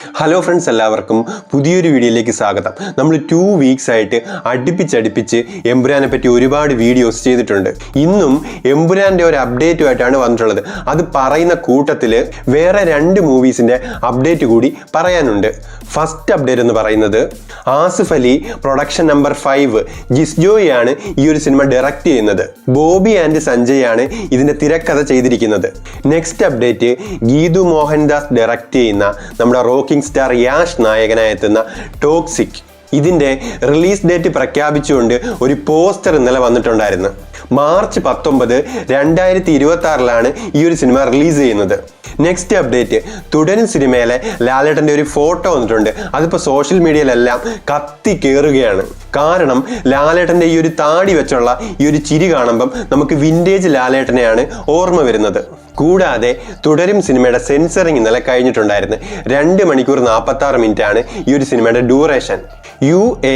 Hello friends, എല്ലാവർക്കും പുതിയൊരു വീഡിയോയിലേക്ക് സ്വാഗതം. നമ്മൾ 2 വീക്സ് ആയിട്ട് അടുപ്പിച്ച് എമ്പുരാനെ പറ്റി ഒരുപാട് വീഡിയോസ് ചെയ്തിട്ടുണ്ട്. ഇന്നും എമ്പുരാൻ്റെ ഒരു അപ്ഡേറ്റുമായിട്ടാണ് വന്നിട്ടുള്ളത്. അത് പറയുന്ന കൂട്ടത്തിൽ വേറെ 2 മൂവീസിൻ്റെ അപ്ഡേറ്റ് കൂടി പറയാനുണ്ട്. ഫസ്റ്റ് അപ്ഡേറ്റ് എന്ന് പറയുന്നത് ആസിഫ് അലി പ്രൊഡക്ഷൻ നമ്പർ 5 ജിസ്ജോയാണ് ഈ ഒരു സിനിമ ഡയറക്റ്റ് ചെയ്യുന്നത്. ബോബി ആൻഡ് സഞ്ജയ് ആണ് ഇതിൻ്റെ തിരക്കഥ ചെയ്തിരിക്കുന്നത്. Next update Geethu Mohandas direct ചെയ്യുന്ന നമ്മുടെ റോക്കിംഗ് സ്റ്റാർ യാഷ് നായകനായി എത്തുന്ന ടോക്സിക്. ഇതിൻ്റെ റിലീസ് ഡേറ്റ് പ്രഖ്യാപിച്ചുകൊണ്ട് ഒരു പോസ്റ്റർ ഇന്നലെ വന്നിട്ടുണ്ടായിരുന്നു. മാർച്ച് 19, 2026 ഈ ഒരു സിനിമ റിലീസ് ചെയ്യുന്നത്. നെക്സ്റ്റ് അപ്ഡേറ്റ് തുടരും സിനിമയിലെ ലാലേട്ടൻ്റെ ഒരു ഫോട്ടോ വന്നിട്ടുണ്ട്. അതിപ്പോൾ സോഷ്യൽ മീഡിയയിലെല്ലാം കത്തി കയറുകയാണ്. കാരണം ലാലേട്ടൻ്റെ ഈ ഒരു താടി വെച്ചുള്ള ഈ ഒരു ചിരി കാണുമ്പം നമുക്ക് വിൻറ്റേജ് ലാലേട്ടനെയാണ് ഓർമ്മ വരുന്നത്. കൂടാതെ തുടരും സിനിമയുടെ സെൻസറിങ് ഇന്നലെ കഴിഞ്ഞിട്ടുണ്ടായിരുന്നു. 2 മണിക്കൂർ 46 മിനിറ്റാണ് ഈ ഒരു സിനിമയുടെ ഡ്യൂറേഷൻ. UA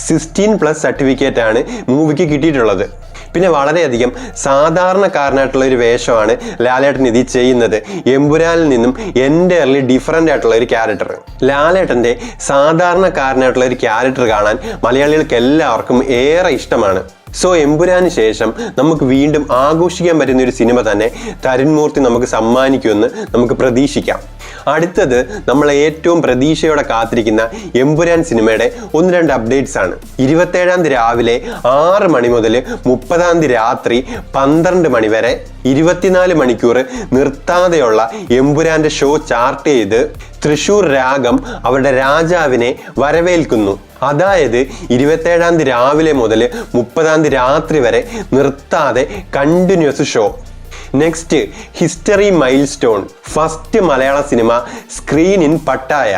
16+ സർട്ടിഫിക്കറ്റ് ആണ് മൂവിക്ക് കിട്ടിയിട്ടുള്ളത്. പിന്നെ വളരെയധികം സാധാരണക്കാരനായിട്ടുള്ള ഒരു വേഷമാണ് ലാലേട്ടൻ ഇതിൽ ചെയ്യുന്നത്. എമ്പുരാനിൽ നിന്നും എൻ്റയർലി ഡിഫറൻ്റ് ആയിട്ടുള്ള ഒരു ക്യാരക്ടർ. ലാലേട്ടൻ്റെ സാധാരണക്കാരനായിട്ടുള്ള ഒരു ക്യാരക്ടർ കാണാൻ മലയാളികൾക്ക് എല്ലാവർക്കും ഏറെ ഇഷ്ടമാണ്. സോ എമ്പുരാന് ശേഷം നമുക്ക് വീണ്ടും ആഘോഷിക്കാൻ പറ്റുന്ന ഒരു സിനിമ തന്നെ തരുൺമൂർത്തി നമുക്ക് സമ്മാനിക്കുമെന്ന് നമുക്ക് പ്രതീക്ഷിക്കാം. അടുത്തത് നമ്മൾ ഏറ്റവും പ്രതീക്ഷയോടെ കാത്തിരിക്കുന്ന എമ്പുരാൻ സിനിമയുടെ 1-2 അപ്ഡേറ്റ്സ് ആണ്. 27 രാവിലെ 6 മണി മുതൽ 30 രാത്രി 12 മണി വരെ 24 മണിക്കൂർ നിർത്താതെയുള്ള എമ്പുരാന്റെ ഷോ ചാർട്ട് ചെയ്ത് തൃശൂർ രാഗം അവരുടെ രാജാവിനെ വരവേൽക്കുന്നു. അതായത് 27 രാവിലെ മുതൽ 30 രാത്രി വരെ നിർത്താതെ continuous show. Next history milestone. First Malayala cinema screen in Pattaya.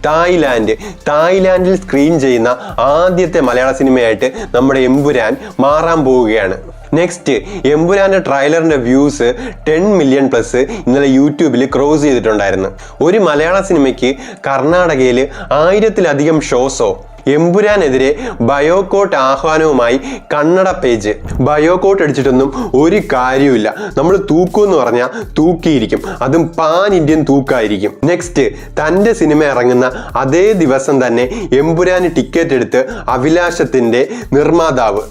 തായ്ലാൻഡിൽ സ്ക്രീൻ ചെയ്യുന്ന ആദ്യത്തെ മലയാള സിനിമയായിട്ട് നമ്മുടെ എമ്പുരാൻ മാറാൻ പോവുകയാണ്. നെക്സ്റ്റ് എമ്പുരാൻ്റെ ട്രailerന്റെ വ്യൂസ് 10 മില്യൺ+ ഇന്നലെ യൂട്യൂബിൽ ക്രോസ് ചെയ്തിട്ടുണ്ടായിരുന്നു. ഒരു മലയാള സിനിമയ്ക്ക് കർണാടകയിൽ 1000-ലധികം ഷോസോ. എമ്പുരാനെതിരെ ബയോകോട്ട് ആഹ്വാനവുമായി കന്നഡ പേജ്. ബയോകോട്ട് അടിച്ചിട്ടൊന്നും ഒരു കാര്യമില്ല. നമ്മൾ തൂക്കുമെന്ന് പറഞ്ഞാൽ തൂക്കിയിരിക്കും, അതും പാൻ ഇന്ത്യൻ തൂക്കായിരിക്കും. നെക്സ്റ്റ് തൻ്റെ സിനിമ ഇറങ്ങുന്ന അതേ ദിവസം തന്നെ എമ്പുരാന് ടിക്കറ്റ് എടുത്ത് അഭിലാഷത്തിൻ്റെ നിർമ്മാതാവ്.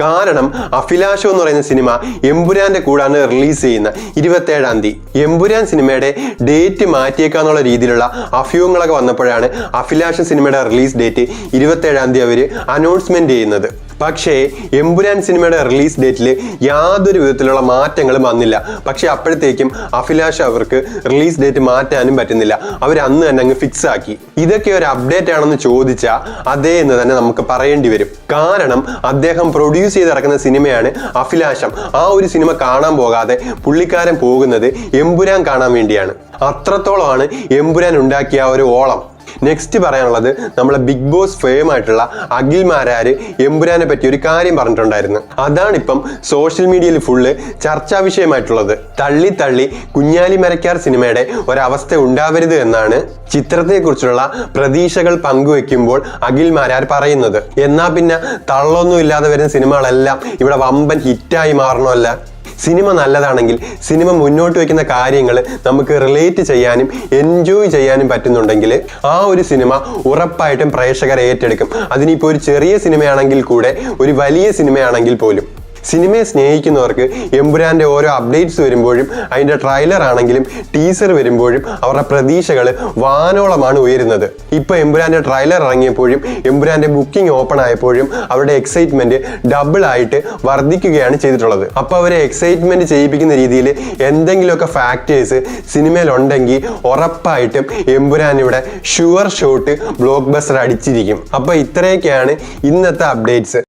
കാരണം അഭിലാഷം എന്ന് പറയുന്ന സിനിമ എമ്പുരാന്റെ കൂടാണ് റിലീസ് ചെയ്യുന്ന 27 എമ്പുരാൻ സിനിമയുടെ ഡേറ്റ് മാറ്റിയേക്കാന്നുള്ള രീതിയിലുള്ള അഭ്യൂഹങ്ങളൊക്കെ വന്നപ്പോഴാണ് അഭിലാഷം സിനിമയുടെ റിലീസ് ഡേറ്റ് 27 അവർ അനൗൺസ്മെന്റ് ചെയ്യുന്നത്. പക്ഷേ എമ്പുരാൻ സിനിമയുടെ റിലീസ് ഡേറ്റിൽ യാതൊരു വിധത്തിലുള്ള മാറ്റങ്ങളും വന്നില്ല. പക്ഷെ അപ്പോഴത്തേക്കും അഭിലാഷ് അവർക്ക് റിലീസ് ഡേറ്റ് മാറ്റാനും പറ്റുന്നില്ല. അവർ അന്ന് തന്നെ അങ്ങ് ഫിക്സ് ആക്കി. ഇതൊക്കെ ഒരു അപ്ഡേറ്റ് ആണെന്ന് ചോദിച്ചാൽ അതേ എന്ന് തന്നെ നമുക്ക് പറയേണ്ടി വരും. കാരണം അദ്ദേഹം പ്രൊഡ്യൂസ് ചെയ്തിറക്കുന്ന സിനിമയാണ് അഭിലാഷം. ആ ഒരു സിനിമ കാണാൻ പോകാതെ പുള്ളിക്കാരൻ പോകുന്നത് എമ്പുരാൻ കാണാൻ വേണ്ടിയാണ്. അത്രത്തോളമാണ് എമ്പുരാൻ ഉണ്ടാക്കിയ ഒരു ഓളം. നെക്സ്റ്റ് പറയാനുള്ളത് നമ്മളെ ബിഗ് ബോസ് ഫെയിം ആയിട്ടുള്ള അഖിൽ മാരാര് എമ്പുരാനെ പറ്റി ഒരു കാര്യം പറഞ്ഞിട്ടുണ്ടായിരുന്നു. അതാണിപ്പം സോഷ്യൽ മീഡിയയിൽ ഫുള്ള് ചർച്ചാ വിഷയമായിട്ടുള്ളത്. തള്ളി കുഞ്ഞാലി മരക്കാർ സിനിമയുടെ ഒരവസ്ഥ ഉണ്ടാവരുത് എന്നാണ് ചിത്രത്തെക്കുറിച്ചുള്ള പ്രതീക്ഷകൾ പങ്കുവെക്കുമ്പോൾ അഖിൽ മാരാർ പറയുന്നത്. എന്നാ പിന്നെ തള്ളൊന്നും ഇല്ലാതെ വരുന്ന സിനിമകളെല്ലാം ഇവിടെ വമ്പൻ ഹിറ്റായി മാറണമല്ല. സിനിമ നല്ലതാണെങ്കിൽ സിനിമ മുന്നോട്ട് വയ്ക്കുന്ന കാര്യങ്ങൾ നമുക്ക് റിലേറ്റ് ചെയ്യാനും എൻജോയ് ചെയ്യാനും പറ്റുന്നുണ്ടെങ്കിൽ ആ ഒരു സിനിമ ഉറപ്പായിട്ടും പ്രേക്ഷകർ ഏറ്റെടുക്കും. അതിനിപ്പോൾ ഒരു ചെറിയ സിനിമയാണെങ്കിൽ കൂടെ ഒരു വലിയ സിനിമയാണെങ്കിൽ പോലും. സിനിമയെ സ്നേഹിക്കുന്നവർക്ക് എമ്പുരാൻ്റെ ഓരോ അപ്ഡേറ്റ്സ് വരുമ്പോഴും അതിൻ്റെ ട്രailer ആണെങ്കിലും ടീസർ വരുമ്പോഴും അവരുടെ പ്രതീക്ഷകൾ വാനോളമാണ് ഉയരുന്നത്. ഇപ്പോൾ എമ്പുരാൻ്റെ ട്രailer ഇറങ്ങിയപ്പോഴും എമ്പുരാൻ്റെ ബുക്കിംഗ് ഓപ്പൺ ആയപ്പോഴും അവരുടെ എക്സൈറ്റ്മെൻറ്റ് ഡബിൾ ആയിട്ട് വർദ്ധിക്കുകയാണ് ചെയ്തിട്ടുള്ളത്. അപ്പോൾ അവരെ എക്സൈറ്റ്മെൻറ്റ് ചെയ്യിപ്പിക്കുന്ന രീതിയിൽ എന്തെങ്കിലുമൊക്കെ ഫാക്ടേഴ്സ് സിനിമയിലുണ്ടെങ്കിൽ ഉറപ്പായിട്ടും എമ്പുരാൻ ഇവിടെ ഷുവർ ഷോട്ട് ബ്ലോക്ക് ബസ്റ്റർ അടിച്ചിരിക്കും. അപ്പോൾ ഇത്രയൊക്കെയാണ് ഇന്നത്തെ അപ്ഡേറ്റ്സ്.